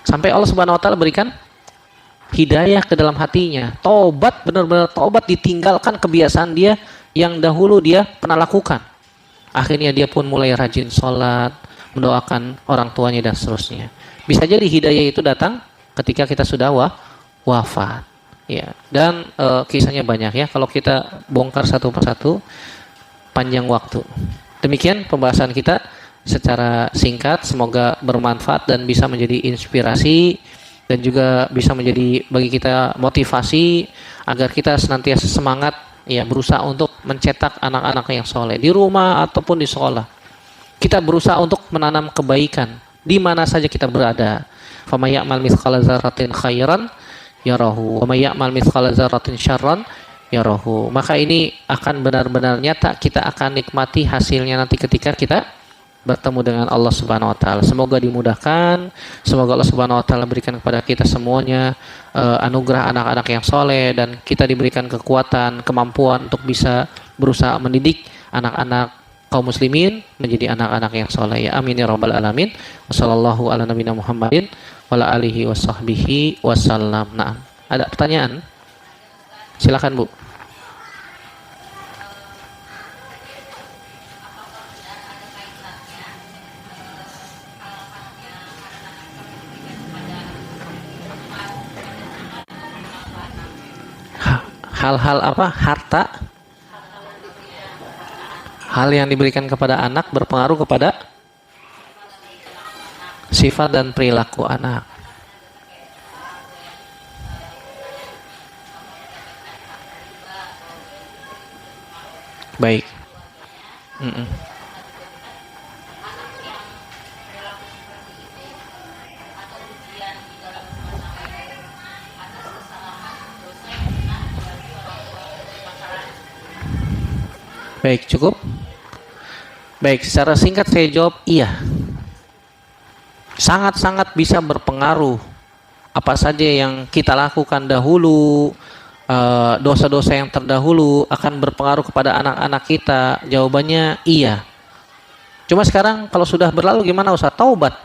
Sampai Allah Subhanahu wa taala berikan hidayah ke dalam hatinya. Tobat, benar-benar tobat, ditinggalkan kebiasaan dia yang dahulu dia pernah lakukan. Akhirnya dia pun mulai rajin sholat, mendoakan orang tuanya dan seterusnya. Bisa jadi hidayah itu datang ketika kita sudah wafat. Ya, dan kisahnya banyak ya. Kalau kita bongkar satu persatu, panjang waktu. Demikian pembahasan kita secara singkat, semoga bermanfaat dan bisa menjadi inspirasi dan juga bisa menjadi bagi kita motivasi agar kita senantiasa semangat ya, berusaha untuk mencetak anak-anak yang soleh di rumah ataupun di sekolah. Kita berusaha untuk menanam kebaikan di mana saja kita berada. Faman ya'mal mithqala dzarratin khairan yarahu, wa may ya'mal mithqala dzarratin syarran yarahu. Maka ini akan benar-benar nyata, kita akan nikmati hasilnya nanti ketika kita bertemu dengan Allah Subhanahu wa taala. Semoga dimudahkan, semoga Allah Subhanahu wa taala berikan kepada kita semuanya anugerah anak-anak yang soleh, dan kita diberikan kekuatan, kemampuan untuk bisa berusaha mendidik anak-anak kaum muslimin menjadi anak-anak yang soleh. Ya amin ya rabbal alamin. Wassallallahu ala nabiyina Muhammadin wa ala alihi washabbihi wasallam. Nah, ada pertanyaan? Silakan Bu. Hal-hal apa? Harta? Hal yang diberikan kepada anak berpengaruh kepada sifat dan perilaku anak. Baik. Baik, cukup. Baik, secara singkat saya jawab iya. Sangat-sangat bisa berpengaruh. Apa saja yang kita lakukan dahulu, dosa-dosa yang terdahulu akan berpengaruh kepada anak-anak kita. Jawabannya iya. Cuma sekarang kalau sudah berlalu gimana Ustaz? Taubat.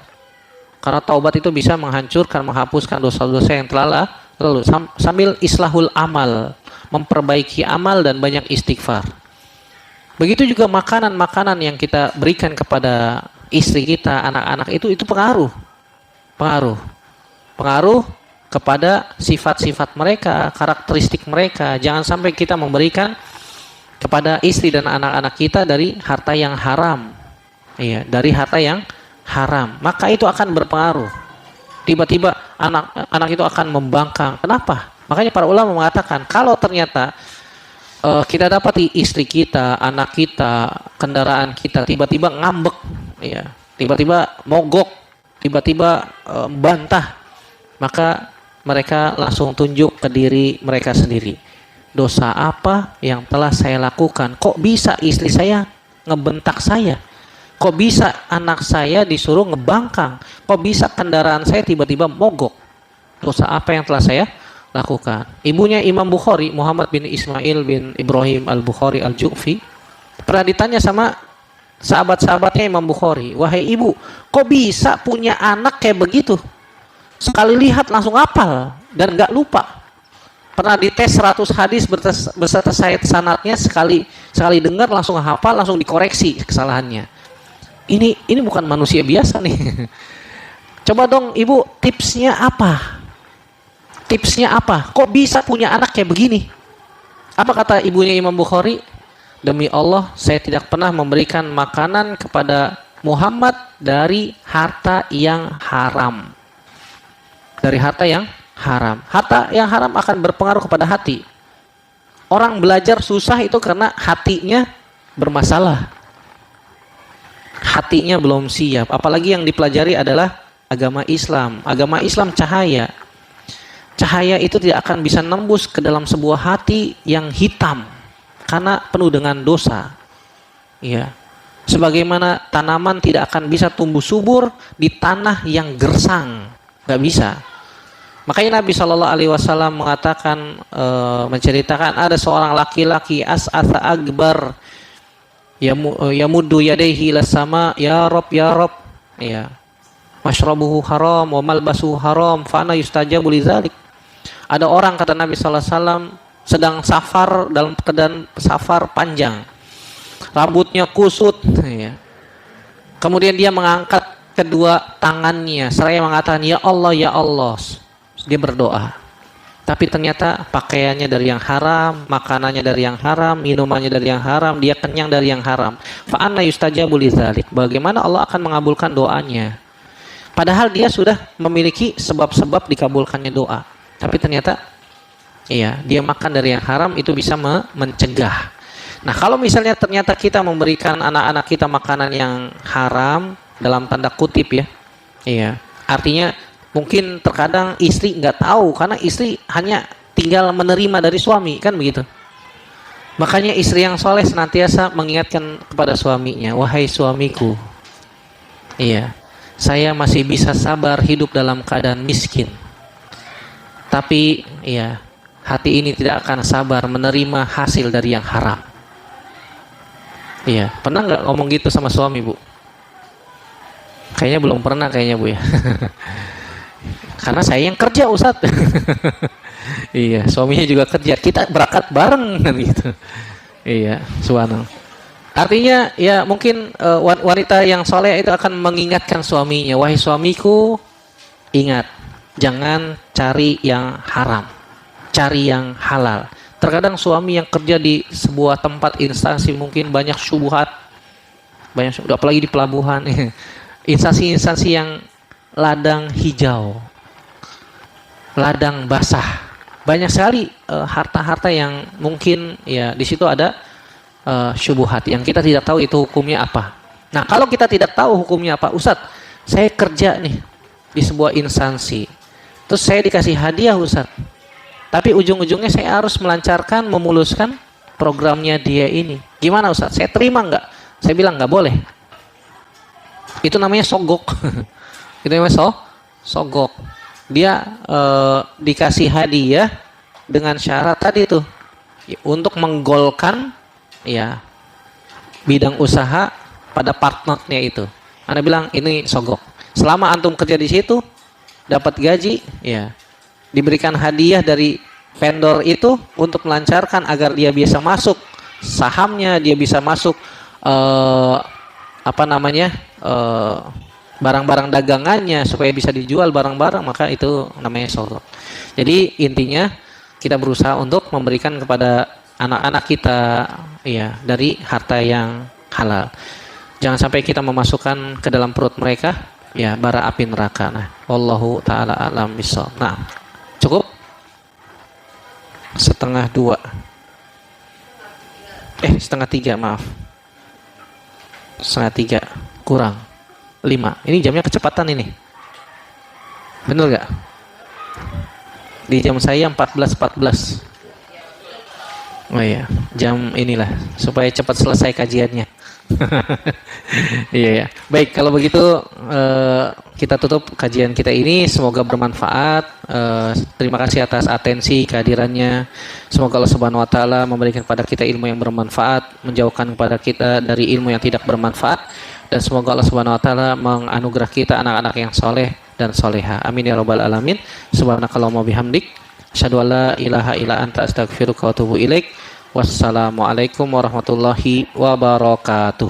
Karena taubat itu bisa menghancurkan, menghapuskan dosa-dosa yang telah lalu, sambil islahul amal, memperbaiki amal dan banyak istighfar. Begitu juga makanan-makanan yang kita berikan kepada istri kita, anak-anak itu pengaruh kepada sifat-sifat mereka, karakteristik mereka. Jangan sampai kita memberikan kepada istri dan anak-anak kita dari harta yang haram. Iya, dari harta yang haram. Maka itu akan berpengaruh. Tiba-tiba anak itu akan membangkang. Kenapa? Makanya para ulama mengatakan kalau ternyata kita dapati istri kita, anak kita, kendaraan kita tiba-tiba ngambek, ya, tiba-tiba mogok, tiba-tiba bantah, maka mereka langsung tunjuk ke diri mereka sendiri. Dosa apa yang telah saya lakukan? Kok bisa istri saya ngebentak saya? Kok bisa anak saya disuruh ngebangkang? Kok bisa kendaraan saya tiba-tiba mogok? Dosa apa yang telah saya lakukan? Ibunya Imam Bukhari, Muhammad bin Ismail bin Ibrahim al-Bukhari al-Ju'fi, pernah ditanya sama sahabat-sahabatnya Imam Bukhari, wahai ibu, kok bisa punya anak kayak begitu? Sekali lihat langsung hafal dan gak lupa. Pernah dites 100 hadis beserta sanadnya, sekali dengar langsung hafal, langsung dikoreksi kesalahannya. Ini bukan manusia biasa nih. Coba dong ibu, tipsnya apa? Tipsnya apa? Kok bisa punya anak kayak begini? Apa kata ibunya Imam Bukhari? Demi Allah, saya tidak pernah memberikan makanan kepada Muhammad dari harta yang haram. Dari harta yang haram. Harta yang haram akan berpengaruh kepada hati. Orang belajar susah itu karena hatinya bermasalah. Hatinya belum siap. Apalagi yang dipelajari adalah agama Islam. Agama Islam cahaya. Cahaya itu tidak akan bisa nembus ke dalam sebuah hati yang hitam karena penuh dengan dosa. Ya. Sebagaimana tanaman tidak akan bisa tumbuh subur di tanah yang gersang, nggak bisa. Makanya Nabi Shallallahu Alaihi Wasallam mengatakan, menceritakan ada seorang laki-laki as'atha akbar, yamuddu yadayhi ila sama, ya Rob, ya, mashrabuhu haram, wa malbasuhu haram, fa ana yustajabu lidzalik. Ada orang, kata Nabi Sallallahu Alaihi Wasallam, sedang safar, dalam keadaan safar panjang, rambutnya kusut, ya. Kemudian dia mengangkat kedua tangannya seraya mengatakan, ya Allah, ya Allah. Dia berdoa, tapi ternyata pakaiannya dari yang haram, makanannya dari yang haram, minumannya dari yang haram, dia kenyang dari yang haram. Fa anna yustajabu lidzalik. Bagaimana Allah akan mengabulkan doanya? Padahal dia sudah memiliki sebab-sebab dikabulkannya doa. Tapi ternyata iya, dia makan dari yang haram, itu bisa mencegah. Nah, kalau misalnya ternyata kita memberikan anak-anak kita makanan yang haram, dalam tanda kutip ya. Iya, artinya Mungkin terkadang istri nggak tahu karena istri hanya tinggal menerima dari suami, kan begitu. Makanya istri yang soleh senantiasa mengingatkan kepada suaminya, wahai suamiku, iya, saya masih bisa sabar hidup dalam keadaan miskin. Tapi ya, hati ini tidak akan sabar menerima hasil dari yang haram. Iya, pernah nggak ngomong gitu sama suami, Bu? Kayaknya belum pernah kayaknya, Bu ya. Karena saya yang kerja, Ustadz. Iya, suaminya juga kerja. Kita berangkat bareng kan gitu. Iya, subhanallah. Artinya ya mungkin wanita yang soleh itu akan mengingatkan suaminya, wahai suamiku, ingat, jangan cari yang haram, cari yang halal. Terkadang suami yang kerja di sebuah tempat instansi mungkin banyak syubhat, apalagi di pelabuhan, instansi-instansi yang ladang hijau, ladang basah, banyak sekali harta-harta yang mungkin ya di situ ada syubhat yang kita tidak tahu itu hukumnya apa. Nah, kalau kita tidak tahu hukumnya apa, Ustadz, saya kerja nih di sebuah instansi, terus saya dikasih hadiah, Ustadz, tapi ujung-ujungnya saya harus melancarkan, memuluskan programnya dia ini. Gimana, Ustadz? Saya terima nggak? Saya bilang nggak boleh. Itu namanya sogok. Itu namanya sogok. Dia dikasih hadiah dengan syarat tadi tuh untuk menggolkan ya bidang usaha pada partnernya itu. Anda bilang ini sogok. Selama antum kerja di situ dapat gaji, ya diberikan hadiah dari vendor itu untuk melancarkan agar dia bisa masuk sahamnya, dia bisa masuk barang-barang dagangannya supaya bisa dijual barang-barang, maka itu namanya sogok. Jadi intinya kita berusaha untuk memberikan kepada anak-anak kita ya dari harta yang halal. Jangan sampai kita memasukkan ke dalam perut mereka ya bara api neraka. Nah, wallahu taala alam bissawab. Nah, cukup 1:30. 2:30, maaf. 2:30 kurang 5. Ini jamnya kecepatan ini. Benar gak? Di jam saya 14:14. Oh iya, jam inilah supaya cepat selesai kajiannya. Iya ya. Baik, kalau begitu kita tutup kajian kita ini. Semoga bermanfaat. Terima kasih atas atensi kehadirannya. Semoga Allah Subhanahu wa taala memberikan kepada kita ilmu yang bermanfaat, menjauhkan kepada kita dari ilmu yang tidak bermanfaat, dan semoga Allah Subhanahu wa taala menganugerah kita anak-anak yang soleh dan soleha. Amin ya rabbal alamin. Subhanakallahumma bihamdik, asyhadu an la ilaha illa anta, astaghfiruka wa atubu ilaik. Wassalamualaikum warahmatullahi wabarakatuh.